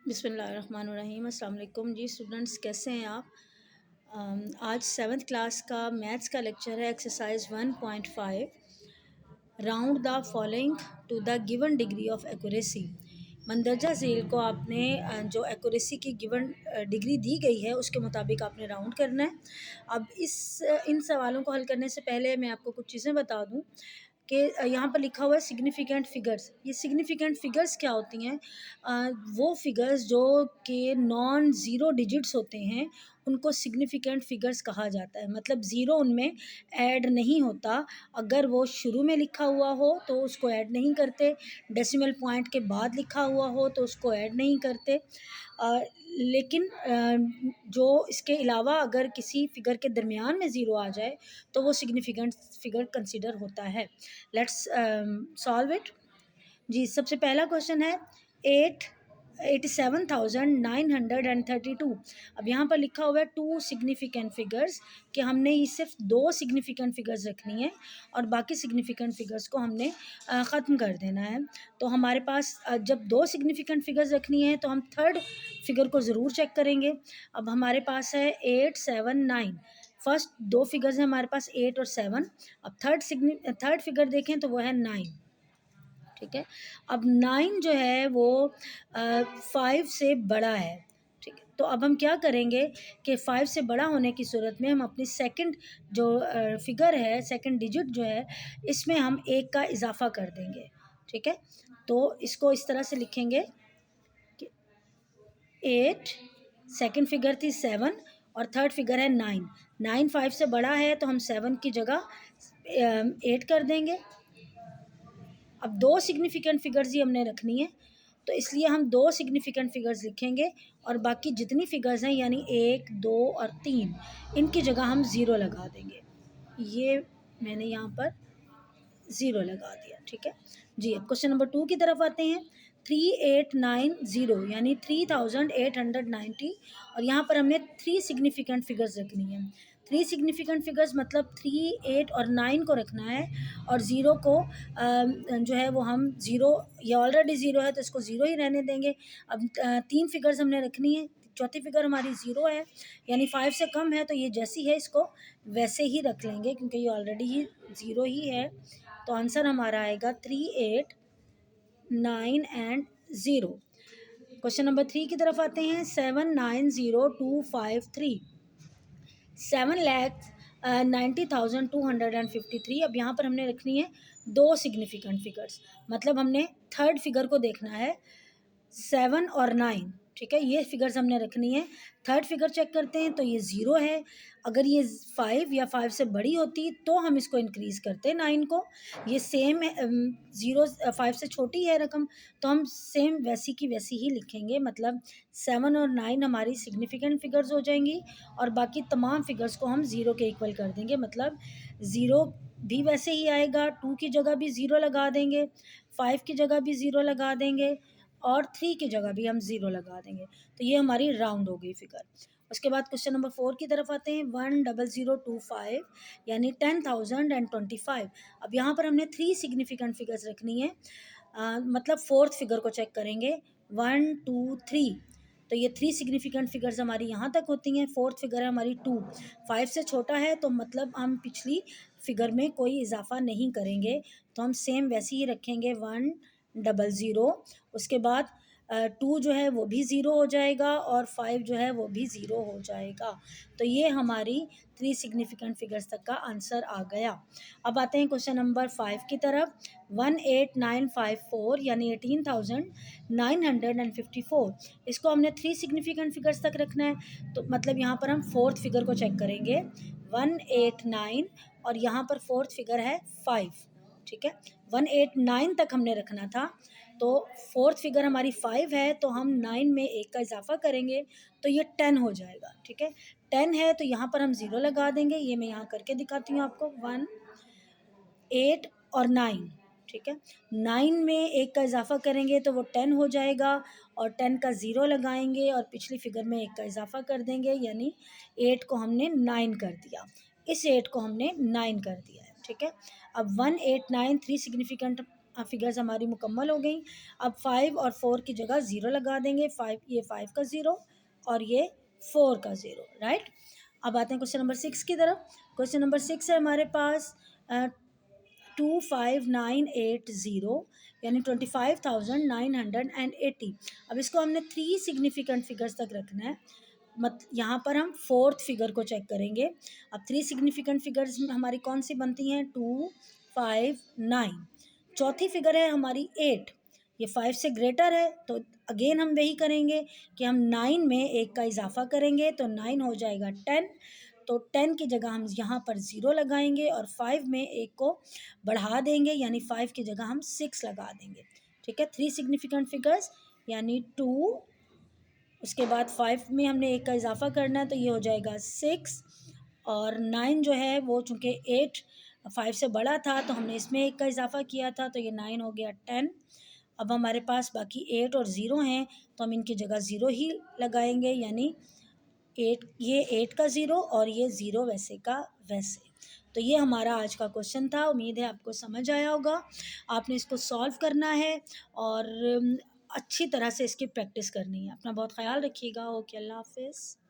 बिस्मिल्लाहिर्रहमानिर्रहीम। अस्सलाम वालेकुम जी स्टूडेंट्स, कैसे हैं आप? आज 7th क्लास का मैथ्स का लेक्चर है। Exercise 1.5 round the following to the given degree of accuracy. मंदरजा झील को आपने जो एक्यूरेसी की गिवन डिग्री दी गई है उसके मुताबिक आपने राउंड करना है। अब इन सवालों को हल करने से पहले मैं आपको कुछ चीज़ें बता दूं कि यहाँ पर लिखा हुआ है सिग्निफिकेंट फ़िगर्स। ये सिग्निफिकेंट फ़िगर्स क्या होती हैं? वो फ़िगर्स जो कि नॉन ज़ीरो डिजिट्स होते हैं उनको सिग्निफिकेंट फ़िगर्स कहा जाता है। मतलब ज़ीरो उनमें ऐड नहीं होता। अगर वो शुरू में लिखा हुआ हो तो उसको ऐड नहीं करते, डेसिमल पॉइंट के बाद लिखा हुआ हो तो उसको ऐड नहीं करते। लेकिन जो इसके अलावा अगर किसी फ़िगर के दरमियान में ज़ीरो आ जाए तो वो सिग्निफिकेंट फ़िगर कंसिडर होता है। Let's solve it. जी, सबसे पहला क्वेश्चन है 87,932। अब यहाँ पर लिखा हुआ है टू सिग्निफिकेंट फिगर्स कि हमने ये सिर्फ दो सिग्निफिकेंट फिगर्स रखनी है और बाकी सिग्निफिकेंट फिगर्स को हमने ख़त्म कर देना है। तो हमारे पास जब दो सिग्निफिकेंट फिगर्स रखनी है तो हम थर्ड फिगर को ज़रूर चेक करेंगे। अब हमारे पास है 8, 7, 9। फर्स्ट दो फिगर्स हैं हमारे पास 8 और 7। अब थर्ड फिगर देखें तो वो है 9। ठीक है। अब 9 जो है वो 5 से बड़ा है। ठीक है, तो अब हम क्या करेंगे कि 5 से बड़ा होने की सूरत में हम अपनी सेकंड जो फिगर है, सेकंड डिजिट जो है, इसमें हम 1 का इजाफा कर देंगे। ठीक है, तो इसको इस तरह से लिखेंगे कि 8, सेकंड फिगर थी 7 और थर्ड फिगर है 9। 9 5 से बड़ा है तो हम 7 की जगह 8 कर देंगे। अब दो सिग्निफिकेंट फिगर्स ही हमने रखनी है तो इसलिए हम दो सिग्निफिकेंट फिगर्स लिखेंगे और बाकी जितनी फिगर्स हैं यानी 1, 2 और 3 इनकी जगह हम ज़ीरो लगा देंगे। ये मैंने यहाँ पर ज़ीरो लगा दिया। ठीक है जी। अब क्वेश्चन नंबर 2 की तरफ आते हैं। 3890 यानी 3890 और यहाँ पर हमने थ्री सिग्निफिकेंट फिगर्स रखनी है। थ्री सिग्निफिकेंट फिगर्स मतलब 3, 8 और 9 को रखना है और ज़ीरो को जो है वो हम ज़ीरो, ये ऑलरेडी ज़ीरो है तो इसको ज़ीरो ही रहने देंगे। अब तीन फिगर्स हमने रखनी है। चौथी फिगर हमारी ज़ीरो है यानी 5 से कम है तो ये जैसी है इसको वैसे ही रख लेंगे क्योंकि ये ऑलरेडी ही ज़ीरो ही है। तो आंसर हमारा आएगा 3, 8, 9 एंड 0। क्वेश्चन नंबर 3 की तरफ आते हैं। 790,253 7,90,253। अब यहाँ पर हमने रखनी है दो सिग्निफिकेंट फिगर्स, मतलब हमने थर्ड फिगर को देखना है 7 और 9। ठीक है, ये फिगर्स हमने रखनी है। थर्ड फिगर चेक करते हैं तो ये ज़ीरो है। अगर ये 5 या 5 से बड़ी होती तो हम इसको इंक्रीज़ करते 9 को। ये सेम है, ज़ीरो 5 से छोटी है रकम तो हम सेम वैसी की वैसी ही लिखेंगे। मतलब 7 और 9 हमारी सिग्निफिकेंट फिगर्स हो जाएंगी और बाकी तमाम फिगर्स को हम ज़ीरो के इक्वल कर देंगे। मतलब ज़ीरो भी वैसे ही आएगा, 2 की जगह भी ज़ीरो लगा देंगे, 5 की जगह भी ज़ीरो लगा देंगे और 3 की जगह भी हम ज़ीरो लगा देंगे। तो ये हमारी राउंड हो गई फिगर। उसके बाद क्वेश्चन नंबर 4 की तरफ आते हैं। 10025 यानी 10,025। अब यहाँ पर हमने थ्री सिग्निफिकेंट फिगर्स रखनी है। मतलब फोर्थ फिगर को चेक करेंगे 1, 2, 3। तो ये थ्री सिग्निफिकेंट फिगर्स हमारी यहाँ तक होती हैं। फोर्थ फिगर है हमारी 2। 5 से छोटा है तो मतलब हम पिछली फिगर में कोई इजाफा नहीं करेंगे तो हम सेम वैसे ही रखेंगे 100। उसके बाद 2 जो है वो भी ज़ीरो हो जाएगा और 5 जो है वो भी ज़ीरो हो जाएगा। तो ये हमारी थ्री सिग्निफिकेंट फिगर्स तक का आंसर आ गया। अब आते हैं क्वेश्चन नंबर 5 की तरफ। 18954 यानी 18,954। इसको हमने थ्री सिग्निफिकेंट फिगर्स तक रखना है तो मतलब यहाँ पर हम फोर्थ फिगर को चेक करेंगे 189 और यहाँ पर फोर्थ फिगर है 5। ठीक है, 189 तक हमने रखना था तो फोर्थ फिगर हमारी 5 है तो हम 9 में 1 का इजाफा करेंगे तो ये 10 हो जाएगा। ठीक है, 10 है तो यहाँ पर हम ज़ीरो लगा देंगे। ये मैं यहाँ करके दिखाती हूँ आपको। 1, 8 और 9। ठीक है, 9 में 1 का इजाफा करेंगे तो वो 10 हो जाएगा और 10 का ज़ीरो लगाएंगे और पिछली फिगर में 1 का इजाफा कर देंगे यानी 8 को हमने 9 कर दिया। इस 8 को हमने 9 कर दिया है। ठीक है, अब 189 थ्री सिग्निफिकेंट फिगर्स हमारी मुकम्मल हो गई। अब 5 और 4 की जगह 0 लगा देंगे। 5, ये 5 का 0 और ये 4 का 0, राइट। अब आते हैं क्वेश्चन नंबर 6 की तरफ। क्वेश्चन नंबर 6 है हमारे पास 25980, यानी 25,980। अब इसको हमने 3 सिग्निफिकेंट फिगर्स तक रखना है। यहाँ पर हम फोर्थ फिगर को चेक करेंगे। अब 3 सिग्निफिकेंट फिगर्स हमारी कौन सी बनती हैं? 2, 5, 9। चौथी फिगर है हमारी 8। ये 5 से ग्रेटर है, तो अगेन हम वही करेंगे कि हम 9 में 1 का इजाफा करेंगे, तो 9 हो जाएगा 10। तो 10 की जगह हम यहाँ पर 0 लगाएंगे और 5 में 1 को बढ़ा देंगे, यानी 5 की जगह हम 6 लगा देंगे। ठीक है, 3 सिग्निफिकेंट फिगर्स यानी 2, उसके बाद 5 में हमने 1 का इजाफा करना है, तो ये हो जाएगा 6, और 9 जो है वो चूँकि 8 5 से बड़ा था, तो हमने इसमें 1 का इजाफा किया था, तो ये 9 हो गया 10। अब हमारे पास बाकी 8 और 0 हैं, तो हम इनकी जगह 0 ही लगाएंगे, यानी 8, ये 8 का 0 और ये 0 वैसे का वैसे। तो ये हमारा आज का क्वेश्चन था। उम्मीद है आपको समझ आया होगा। आपने इसको सॉल्व करना है और अच्छी तरह से इसकी प्रैक्टिस करनी है। अपना बहुत ख्याल रखिएगा। ओके, अल्लाह हाफ़िज़।